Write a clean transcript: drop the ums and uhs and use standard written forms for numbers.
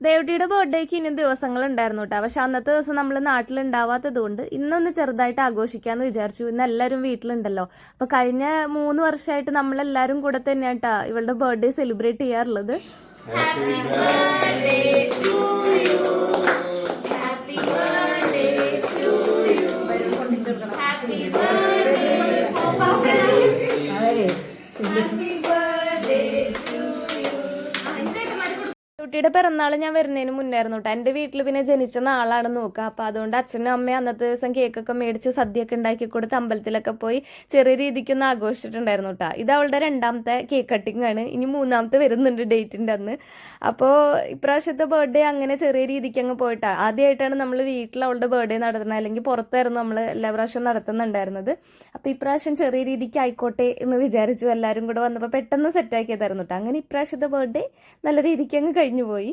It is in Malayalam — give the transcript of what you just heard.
ദേവട്ടിയുടെ ബർത്ത്ഡേക്ക് ഇനിയും ദിവസങ്ങൾ ഉണ്ടായിരുന്നു കേട്ടോ. പക്ഷെ അന്നത്തെ ദിവസം നമ്മൾ നാട്ടിലുണ്ടാവാത്തത് കൊണ്ട് ഇന്നൊന്ന് ചെറുതായിട്ട് ആഘോഷിക്കാന്ന് വിചാരിച്ചു. ഇന്ന് എല്ലാവരും വീട്ടിലുണ്ടല്ലോ. അപ്പൊ കഴിഞ്ഞ 3 വർഷമായിട്ട് നമ്മളെല്ലാരും കൂടെ തന്നെയാണ് കേട്ടോ ഇവളുടെ ബർത്ത്ഡേ സെലിബ്രേറ്റ് ചെയ്യാറുള്ളത്. കുട്ടിയുടെ പിറന്നാൾ ഞാൻ വരുന്നതിന് മുന്നായിരുന്നു കേട്ടോ. എൻ്റെ വീട്ടിൽ പിന്നെ ജനിച്ച നാളാണ് നോക്കുക. അപ്പം അതുകൊണ്ട് അച്ഛനും അമ്മയും അന്നത്തെ ദിവസം കേക്കൊക്കെ മേടിച്ച് സദ്യയൊക്കെ ഉണ്ടാക്കി കൊടുത്ത് അമ്പലത്തിലൊക്കെ പോയി ചെറിയ രീതിക്കൊന്ന് ആഘോഷിച്ചിട്ടുണ്ടായിരുന്നു കേട്ടോ. ഇത് അവളുടെ 2ാമത്തെ കേക്ക് കട്ടിങ് ആണ്. ഇനി 3ാമത്തെ വരുന്നുണ്ട് ഡേറ്റിൻ്റെ അന്ന്. അപ്പോൾ ഇപ്രാവശ്യത്തെ ബർത്ത്ഡേ അങ്ങനെ ചെറിയ രീതിക്ക് അങ്ങ് പോയിട്ടാ. ആദ്യമായിട്ടാണ് നമ്മൾ വീട്ടിൽ അവളുടെ ബർത്ത്ഡേ നടത്തുന്നത്. അല്ലെങ്കിൽ പുറത്തായിരുന്നു നമ്മൾ എല്ലാ പ്രാവശ്യവും നടത്തുന്നുണ്ടായിരുന്നത്. അപ്പോൾ ഇപ്രാവശ്യം ചെറിയ രീതിക്ക് ആയിക്കോട്ടെ എന്ന് വിചാരിച്ചു. എല്ലാവരും കൂടെ വന്നപ്പോൾ പെട്ടെന്ന് സെറ്റാക്കിയതായിരുന്നു കേട്ടോ. അങ്ങനെ ഇപ്രാവശ്യത്തെ ബർത്ത്ഡേ നല്ല രീതിക്ക് അങ്ങ് കഴിഞ്ഞു പോയി.